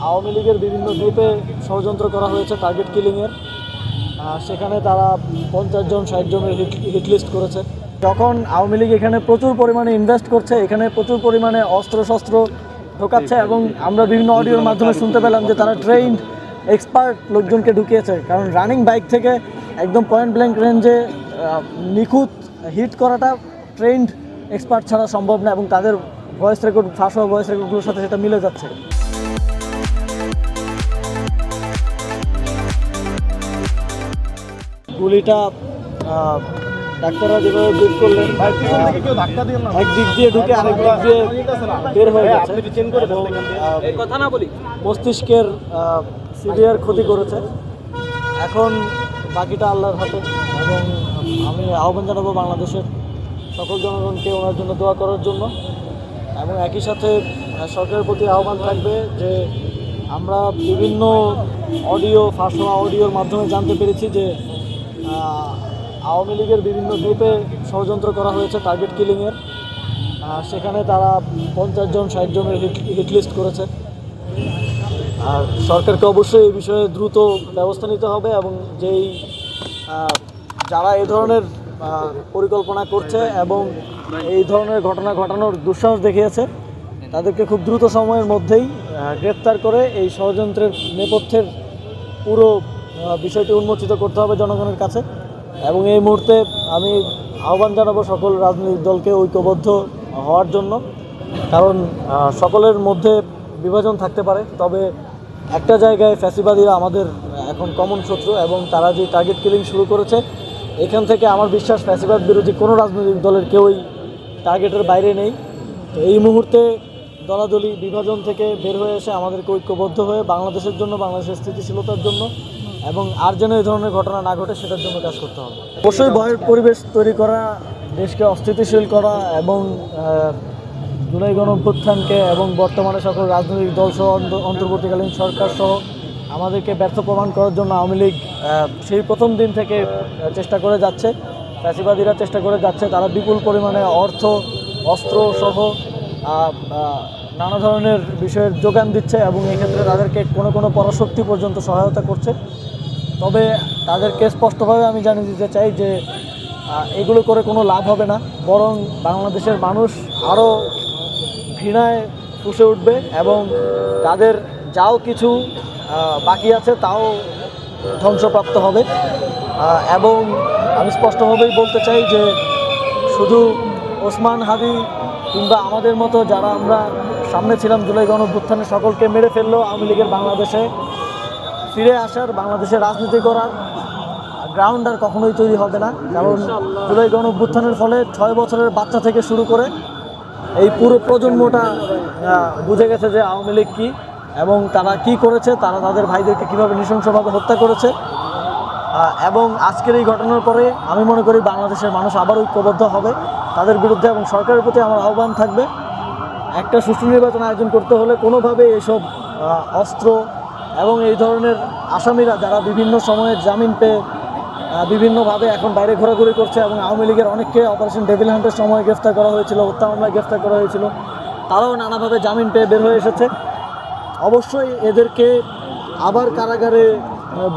আওয়ামী লীগের বিভিন্ন গ্রুপে ষড়যন্ত্র করা হয়েছে টার্গেট কিলিংয়ের। সেখানে তারা 50 জন 60 জনের হিটলিস্ট করেছে। যখন আওয়ামী লীগ এখানে প্রচুর পরিমাণে ইনভেস্ট করছে, এখানে প্রচুর পরিমাণে অস্ত্রশস্ত্র ঢোকাচ্ছে এবং আমরা বিভিন্ন অডিওর মাধ্যমে শুনতে পেলাম যে তারা ট্রেইনড এক্সপার্ট লোকজনকে ঢুকিয়েছে। কারণ রানিং বাইক থেকে একদম পয়েন্ট ব্ল্যাঙ্ক রেঞ্জে নিখুঁত হিট করাটা ট্রেইনড এক্সপার্ট ছাড়া সম্ভব না এবং তাদের ভয়েস রেকর্ড ফাঁস হওয়া ভয়েস রেকর্ডগুলোর সাথে সেটা মিলে যাচ্ছে। গুলিটা ডাক্তাররা যেভাবে ব্রিফ করলেন, একদিক দিয়ে ঢুকে আরেক দিক দিয়ে বের হয়ে গেছে এবং মস্তিষ্কের সিভিয়ার ক্ষতি করেছে। এখন বাকিটা আল্লাহর হাতে এবং আমি আহ্বান জানাবো বাংলাদেশের সকল জনগণকে ওনার জন্য দোয়া করার জন্য এবং একই সাথে সরকারের প্রতি আহ্বান থাকবে যে আমরা বিভিন্ন অডিও ফাঁস হওয়া অডিওর মাধ্যমে জানতে পেরেছি যে আওয়ামী লীগের বিভিন্ন গ্রুপে ষড়যন্ত্র করা হয়েছে টার্গেট কিলিংয়ের। সেখানে তারা 50 জন 60 জনের হিটলিস্ট করেছে। আর সরকারকে অবশ্যই এই বিষয়ে দ্রুত ব্যবস্থা নিতে হবে এবং যেই যারা এই ধরনের পরিকল্পনা করছে এবং এই ধরনের ঘটনা ঘটানোর দুঃসাহস দেখিয়েছে তাদেরকে খুব দ্রুত সময়ের মধ্যেই গ্রেপ্তার করে এই ষড়যন্ত্রের নেপথ্যের পুরো বিষয়টি উন্মোচিত করতে হবে জনগণের কাছে। এবং এই মুহূর্তে আমি আহ্বান জানাবো সকল রাজনৈতিক দলকে ঐক্যবদ্ধ হওয়ার জন্য, কারণ সকলের মধ্যে বিভাজন থাকতে পারে, তবে একটা জায়গায় ফ্যাসিবাদীরা আমাদের এখন কমন শত্রু এবং তারা যে টার্গেট কিলিং শুরু করেছে এখান থেকে আমার বিশ্বাস ফ্যাসিবাদ বিরোধী কোনো রাজনৈতিক দলের কেউই টার্গেটের বাইরে নেই। তো এই মুহূর্তে দলাদলি বিভাজন থেকে বের হয়ে এসে আমাদেরকে ঐক্যবদ্ধ হয়ে বাংলাদেশের জন্য, বাংলাদেশের স্থিতিশীলতার জন্য এবং আর যেন এই ধরনের ঘটনা না ঘটে সেটার জন্য কাজ করতে হবে। অবশ্যই ভয়ের পরিবেশ তৈরি করা, দেশকে অস্থিতিশীল করা এবং জুলাই গণঅভ্যুত্থানকে এবং বর্তমানে সকল রাজনৈতিক দল সহ অন্তর্বর্তীকালীন সরকার সহ আমাদেরকে ব্যর্থ প্রমাণ করার জন্য আওয়ামী লীগ সেই প্রথম দিন থেকে চেষ্টা করে যাচ্ছে। ফ্যাসিবাদীরা চেষ্টা করে যাচ্ছে, তারা বিপুল পরিমাণে অর্থ, অস্ত্র সহ নানা ধরনের বিষয়ের যোগান দিচ্ছে এবং এক্ষেত্রে তাদেরকে কোনো পরাশক্তি পর্যন্ত সহায়তা করছে। তবে তাদেরকে স্পষ্টভাবে আমি জানিয়ে দিতে চাই যে এগুলো করে কোনো লাভ হবে না, বরং বাংলাদেশের মানুষ আরও ঘৃণায় ফুঁসে উঠবে এবং তাদের যাও কিছু বাকি আছে তাও ধ্বংসপ্রাপ্ত হবে। এবং আমি স্পষ্টভাবেই বলতে চাই যে শুধু ওসমান হাদি কিংবা আমাদের মতো যারা আমরা সামনে ছিলাম জুলাই গণঅভ্যুত্থানে সকলকে মেরে ফেললেও আওয়ামী লীগের বাংলাদেশে ফিরে আসার, বাংলাদেশে রাজনীতি করার গ্রাউন্ড আর কখনোই তৈরি হবে না। কারণ জুলাই গণঅভ্যুত্থানের ফলে 6 বছরের বাচ্চা থেকে শুরু করে এই পুরো প্রজন্মটা বুঝে গেছে যে আওয়ামী লীগ কী এবং তারা কি করেছে, তারা তাদের ভাইদেরকে কীভাবে নৃশংসভাবে হত্যা করেছে। এবং আজকের এই ঘটনার পরে আমি মনে করি বাংলাদেশের মানুষ আবার ঐক্যবদ্ধ হবে তাদের বিরুদ্ধে এবং সরকারের প্রতি আমার আহ্বান থাকবে একটা সুষ্ঠু নির্বাচন আয়োজন করতে হলে কোনোভাবে এইসব অস্ত্র এবং এই ধরনের আসামিরা যারা বিভিন্ন সময়ে জামিন পেয়ে বিভিন্নভাবে এখন বাইরে ঘোরাঘুরি করছে এবং আওয়ামী লীগের অনেককে অপারেশন ডেভিল হান্টের সময় গ্রেফতার করা হয়েছিল, হত্যা মামলায় গ্রেফতার করা হয়েছিল, তারাও নানাভাবে জামিন পেয়ে বের হয়ে এসেছে। অবশ্যই এদেরকে আবার কারাগারে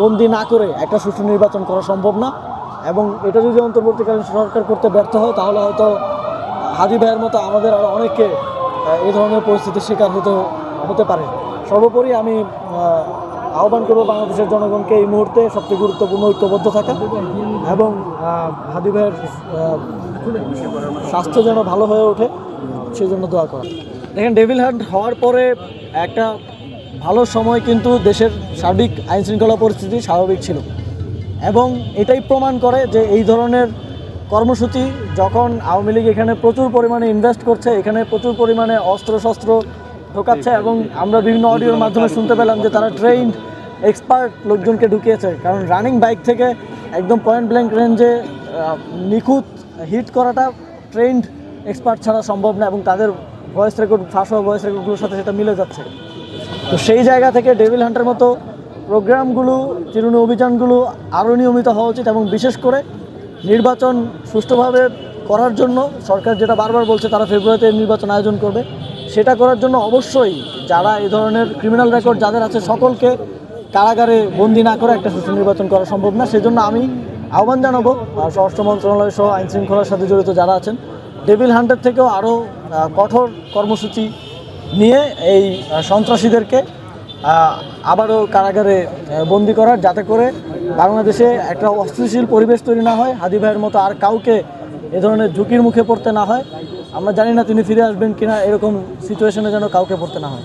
বন্দি না করে একটা সুষ্ঠু নির্বাচন করা সম্ভব না এবং এটা যদি অন্তর্বর্তীকালীন সরকার করতে ব্যর্থ হয় তাহলে হয়তো হাদি ভাইয়ের মতো আমাদের আরও অনেককে এই ধরনের পরিস্থিতির শিকার হতে পারে। সর্বোপরি আমি আহ্বান করব বাংলাদেশের জনগণকে এই মুহূর্তে সবচেয়ে গুরুত্বপূর্ণ ঐক্যবদ্ধ থাকা এবং হাদি ভাইয়ের স্বাস্থ্য যেন ভালো হয়ে ওঠে সেই জন্য দোয়া করা। দেখেন, ডেভিল হান্ট হওয়ার পরে একটা ভালো সময় কিন্তু দেশের সার্বিক আইনশৃঙ্খলা পরিস্থিতি স্বাভাবিক ছিল এবং এটাই প্রমাণ করে যে এই ধরনের কর্মসূচি যখন আওয়ামী লীগ এখানে প্রচুর পরিমাণে ইনভেস্ট করছে, এখানে প্রচুর পরিমাণে অস্ত্রশস্ত্র ঢোকাচ্ছে এবং আমরা বিভিন্ন অডিওর মাধ্যমে শুনতে পেলাম যে তারা ট্রেইনড এক্সপার্ট লোকজনকে ঢুকিয়েছে। কারণ রানিং বাইক থেকে একদম পয়েন্ট ব্ল্যাঙ্ক রেঞ্জে নিখুঁত হিট করাটা ট্রেইনড এক্সপার্ট ছাড়া সম্ভব না এবং তাদের ভয়েস রেকর্ড ফাঁস হওয়া ভয়েস রেকর্ডগুলোর সাথে সেটা মিলে যাচ্ছে। তো সেই জায়গা থেকে ডেভিল হান্টের মতো প্রোগ্রামগুলো, চিরুনি অভিযানগুলো আরও নিয়মিত হওয়া উচিত এবং বিশেষ করে নির্বাচন সুষ্ঠুভাবে করার জন্য সরকার যেটা বারবার বলছে তারা ফেব্রুয়ারিতে নির্বাচন আয়োজন করবে, সেটা করার জন্য অবশ্যই যারা এই ধরনের ক্রিমিনাল রেকর্ড যাদের আছে সকলকে কারাগারে বন্দি না করে একটা সুষ্ঠু নির্বাচন করা সম্ভব না। সেজন্য আমি আহ্বান জানাবো স্বরাষ্ট্র মন্ত্রণালয় সহ আইন শৃঙ্খলার সাথে জড়িত যারা আছেন, ডেভিল হান্টের থেকেও আরও কঠোর কর্মসূচি নিয়ে এই সন্ত্রাসীদেরকে আবারও কারাগারে বন্দি করার, যাতে করে বাংলাদেশে একটা অস্থিতিশীল পরিবেশ তৈরি না হয়, হাদি ভাইয়ের মতো আর কাউকে এ ধরনের ঝুঁকির মুখে পড়তে না হয়। আমরা জানি না তিনি ফিরে আসবেন কিনা, এরকম সিচুয়েশনে যেন কাউকে পড়তে না হয়।